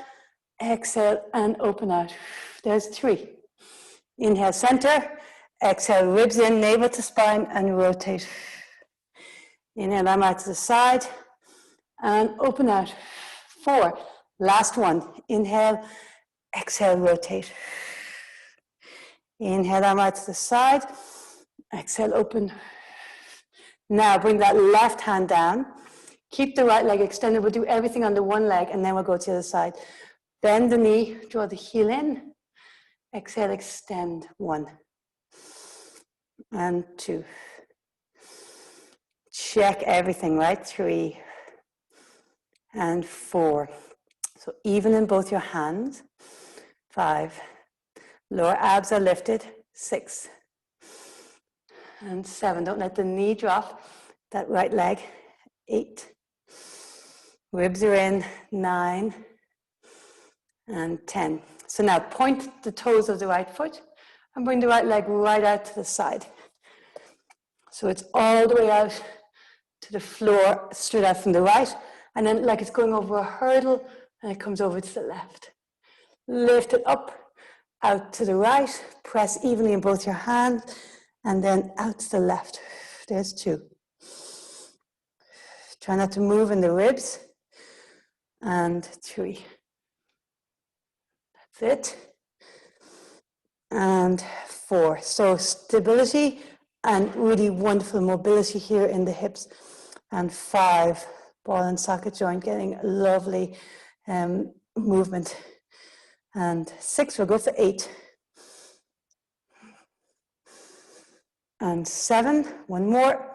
Exhale and open out. There's 3. Inhale, center. Exhale, ribs in, navel to spine, and rotate. Inhale, arm out to the side. And open out. 4. Last one. Inhale, exhale, rotate. Inhale, arm out to the side. Exhale, open. Now bring that left hand down. Keep the right leg extended. We'll do everything on the one leg, and then we'll go to the other side. Bend the knee, draw the heel in. Exhale, extend. 1 and 2. Check everything, right? 3 and 4. So even in both your hands. 5. Lower abs are lifted. 6 and 7. Don't let the knee drop. That right leg. 8. Ribs are in. 9 and 10. So now point the toes of the right foot and bring the right leg right out to the side. So it's all the way out to the floor, straight out from the right, and then like it's going over a hurdle, and it comes over to the left. Lift it up, out to the right, press evenly in both your hands, and then out to the left. There's 2. Try not to move in the ribs. And 3. That's it. And 4. So stability and really wonderful mobility here in the hips. And 5, ball and socket joint, getting a lovely movement. And 6, we'll go for 8. and 7. One more.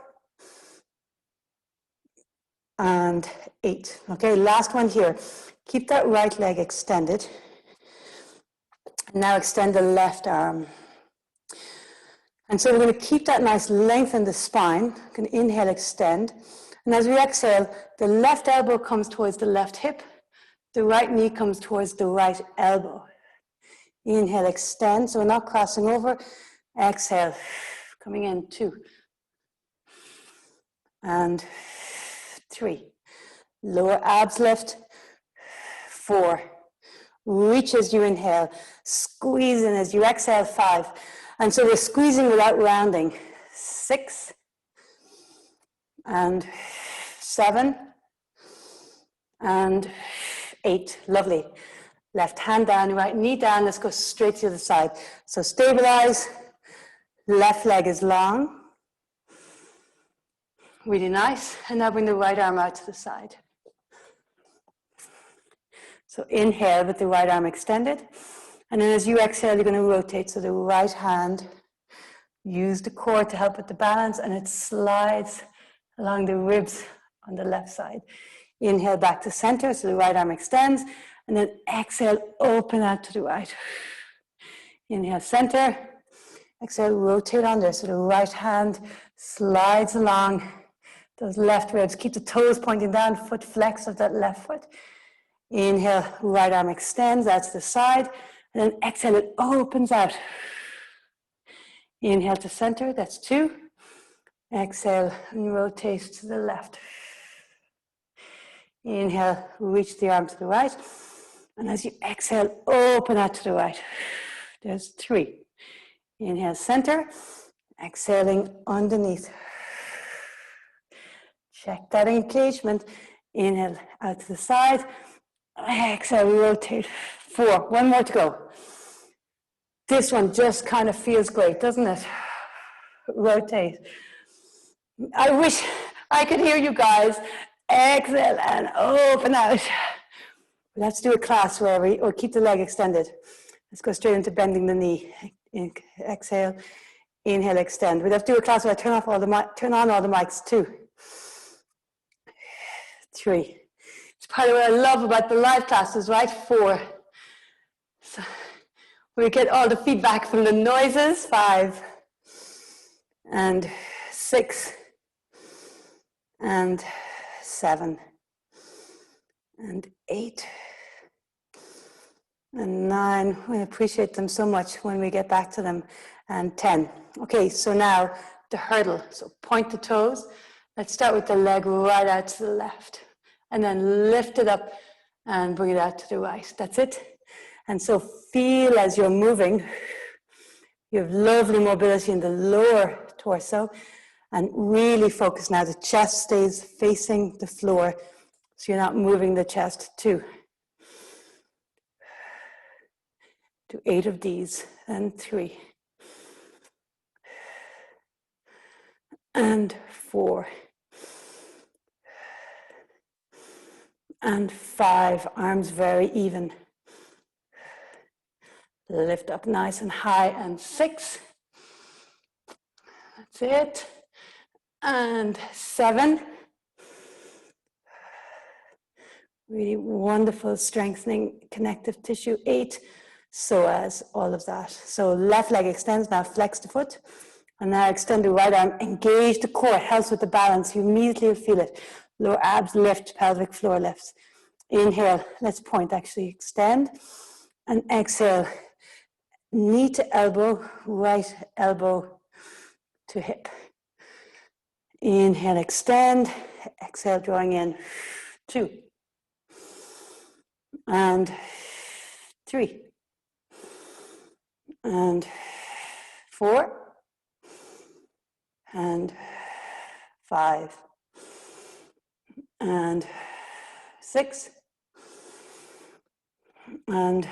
And 8. Okay, last one here. Keep that right leg extended. Now extend the left arm. And so we're going to keep that nice length in the spine. We're going to inhale, extend. And as we exhale, the left elbow comes towards the left hip. The right knee comes towards the right elbow. Inhale, extend. So we're not crossing over. Exhale, coming in. 2. And 3. Lower abs lift. 4. Reach as you inhale. Squeeze in as you exhale. 5. And so we're squeezing without rounding. 6. And 7. And 8. Lovely. Left hand down, right knee down. Let's go straight to the side. So stabilize. Left leg is long. Really nice. And now bring the right arm out to the side. So inhale with the right arm extended. And then as you exhale, you're going to rotate. So the right hand, use the core to help with the balance, and it slides along the ribs on the left side. Inhale back to center, so the right arm extends. And then exhale, open out to the right. Inhale, center. Exhale, rotate under. So the right hand slides along those left ribs. Keep the toes pointing down, foot flex of that left foot. Inhale, right arm extends out to the side. And then exhale, it opens out. Inhale to center, that's 2. Exhale, and rotate to the left. Inhale, reach the arm to the right. And as you exhale, open out to the right. There's 3. Inhale, center. Exhaling underneath. Check that engagement. Inhale, out to the side. Exhale, rotate. 4. One more to go. This one just kind of feels great, doesn't it? Rotate. I wish I could hear you guys. Exhale and open out. Let's do a class where we keep the leg extended. Let's go straight into bending the knee. Exhale, inhale, extend. We'd have to do a class where I turn on all the mics too. 3. It's part of what I love about the live classes, right? 4. So we get all the feedback from the noises. 5. And 6. And 7. And 8. And 9. We appreciate them so much when we get back to them. And 10. Okay, so now the hurdle. So point the toes. Let's start with the leg right out to the left. And then lift it up and bring it out to the right. That's it. And so feel as you're moving, you have lovely mobility in the lower torso, and really focus now. The chest stays facing the floor, so you're not moving the chest too. Do 8 of these, and 3. And 4. And 5, arms very even. Lift up nice and high, and 6. That's it. And 7. Really wonderful strengthening connective tissue. 8. Psoas, all of that. So left leg extends, now flex the foot. And now extend the right arm, engage the core, helps with the balance. You immediately feel it. Lower abs lift, pelvic floor lifts. Inhale, let's point actually, extend. And exhale, knee to elbow, right elbow to hip. Inhale, extend. Exhale, drawing in. 2. And 3. And 4. And 5. And 6. And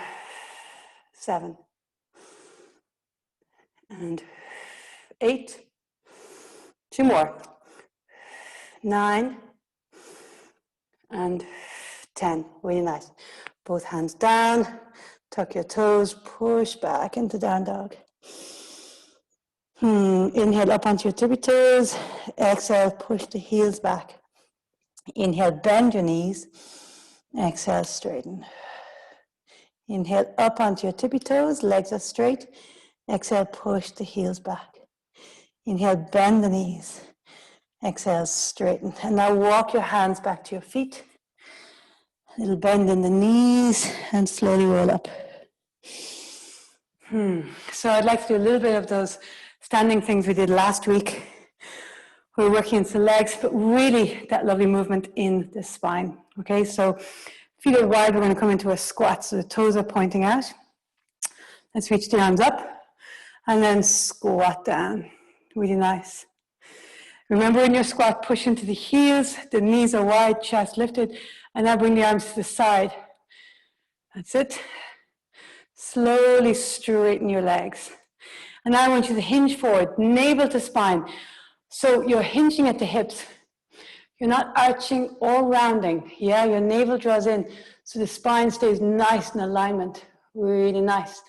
7. And 8. 2 more. 9. And 10. Really nice. Both hands down. Tuck your toes. Push back into down dog. Inhale up onto your tippy toes. Exhale, push the heels back. Inhale, bend your knees. Exhale, straighten. Inhale up onto your tippy toes, legs are straight. Exhale, push the heels back. Inhale, bend the knees. Exhale, straighten. And now walk your hands back to your feet. A little bend in the knees and slowly roll up. So I'd like to do a little bit of those standing things we did last week. We're working into the legs, but really that lovely movement in the spine. Okay, so feet are wide, we're going to come into a squat, so the toes are pointing out. Let's reach the arms up, and then squat down. Really nice. Remember in your squat, push into the heels, the knees are wide, chest lifted, and now bring the arms to the side. That's it. Slowly straighten your legs. And now I want you to hinge forward, navel to spine. So you're hinging at the hips. You're not arching or rounding. Yeah, your navel draws in, so the spine stays nice in alignment. Really nice,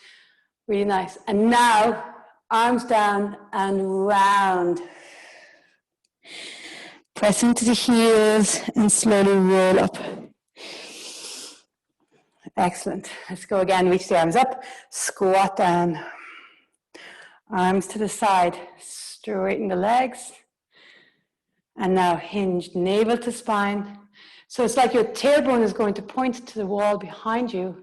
really nice. And now, arms down and round. Press into the heels and slowly roll up. Excellent. Let's go again. Reach the arms up, squat down. Arms to the side, straighten the legs. And now hinge, navel to spine. So it's like your tailbone is going to point to the wall behind you,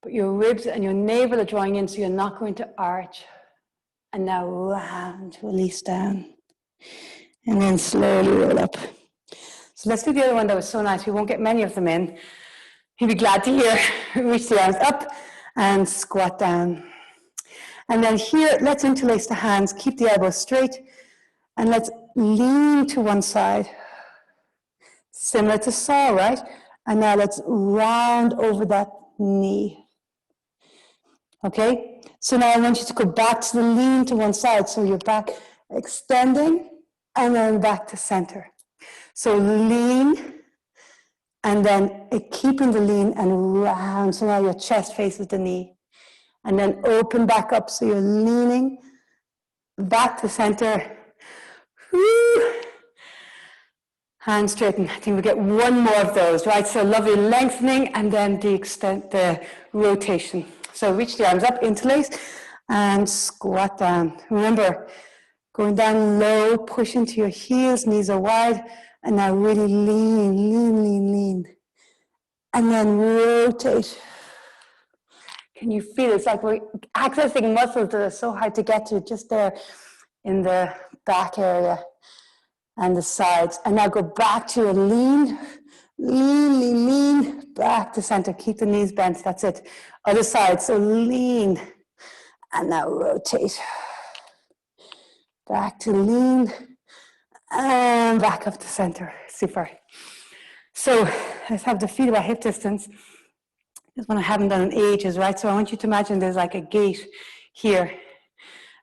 but your ribs and your navel are drawing in, so you're not going to arch. And now round, release down. And then slowly roll up. So let's do the other one that was so nice. We won't get many of them in. You'll be glad to hear. Reach the arms up and squat down. And then here, let's interlace the hands, keep the elbows straight, and let's lean to one side. Similar to saw, right? And now let's round over that knee. Okay? So now I want you to go back to the lean to one side. So you're back extending and then back to center. So lean and then keeping the lean and round. So now your chest faces the knee. And then open back up. So you're leaning back to center. Woo. Hand straighten. I think we get one more of those, right? So lovely lengthening and then the rotation. So reach the arms up, interlace, and squat down. Remember, going down low, push into your heels, knees are wide, and now really lean, lean, lean, lean. And then rotate. Can you feel it? It's like we're accessing muscles that are so hard to get to, just there in the back area and the sides. And now go back to a lean, lean, lean, lean, back to center. Keep the knees bent, that's it. Other side, so lean, and now rotate. Back to lean, and back up to center. Super. So let's have the feet about hip distance. This one I haven't done in ages, right? So I want you to imagine there's like a gate here.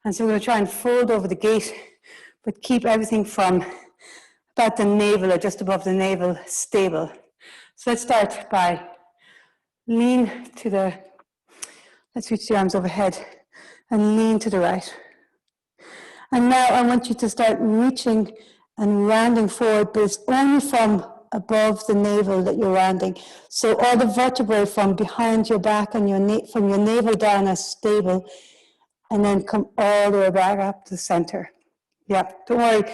And so we're going to try and fold over the gate, but keep everything from about the navel or just above the navel stable. So let's start by lean to the, let's reach the arms overhead and lean to the right. And now I want you to start reaching and rounding forward, but it's only from above the navel that you're rounding. So all the vertebrae from behind your back and from your navel down are stable, and then come all the way back up to the center. Yeah, don't worry,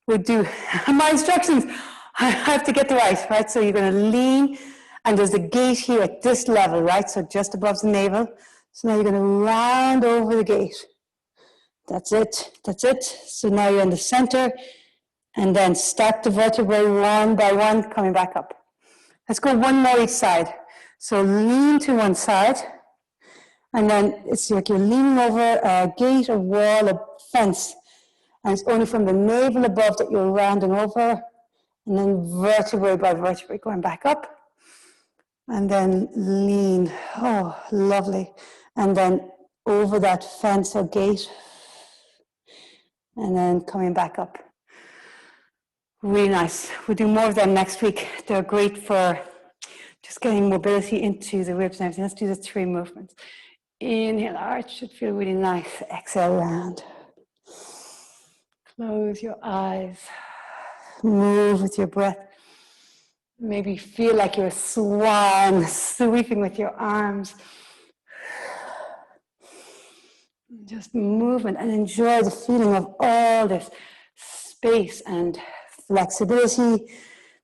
we'll do my instructions. I have to get the right? So you're going to lean, and there's a gate here at this level, right? So just above the navel. So now you're going to round over the gate. That's it, that's it. So now you're in the center, and then stack the vertebrae one by one, coming back up. Let's go one more each side. So lean to one side, and then it's like you're leaning over a gate, a wall, a fence, and it's only from the navel above that you're rounding over, and then vertebrae by vertebrae going back up, and then lean. Oh, lovely. And then over that fence or gate, and then coming back up. Really nice. We'll do more of them next week. They're great for just getting mobility into the ribs and everything. Let's do the 3 movements. Inhale, arch, should feel really nice. Exhale, round. Close your eyes. Move with your breath. Maybe feel like you're a swan sweeping with your arms. Just movement and enjoy the feeling of all this space and flexibility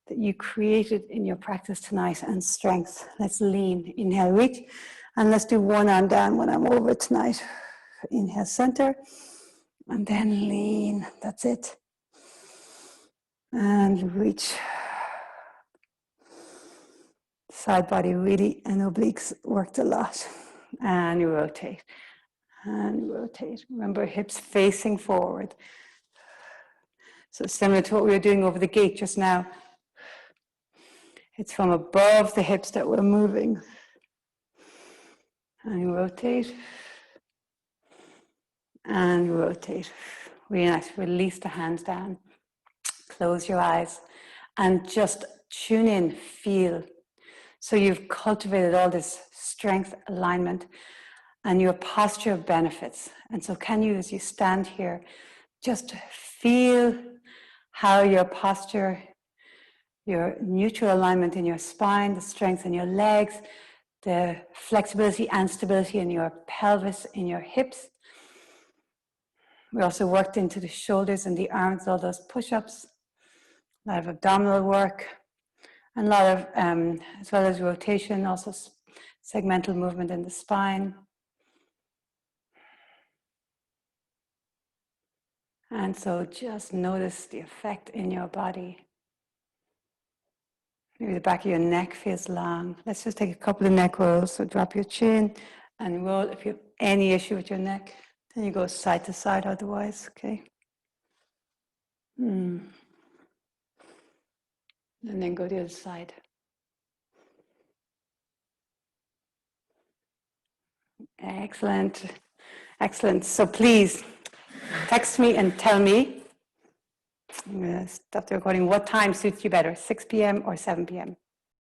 that you created in your practice tonight, and strength. Let's lean. Inhale, reach. And let's do one arm down, one arm over tonight. Inhale, center. And then lean. That's it. And reach. Side body really, and obliques worked a lot. And you rotate. And rotate. Remember, hips facing forward. So similar to what we were doing over the gate just now. It's from above the hips that we're moving. And rotate. And rotate. Really nice. Release the hands down. Close your eyes. And just tune in, feel. So you've cultivated all this strength, alignment, and your posture benefits. And so can you, as you stand here, just feel how your posture, your neutral alignment in your spine, the strength in your legs, the flexibility and stability in your pelvis, in your hips. We also worked into the shoulders and the arms, all those push-ups, a lot of abdominal work, and a lot of, as well as rotation, also segmental movement in the spine. And so just notice the effect in your body. Maybe the back of your neck feels long. Let's just take a couple of neck rolls. So drop your chin and roll. If you have any issue with your neck, then you go side to side otherwise, okay? And then go to the other side. Excellent, excellent. So please text me and tell me, I'm gonna stop the recording, what time suits you better, 6 p.m. or 7 p.m.?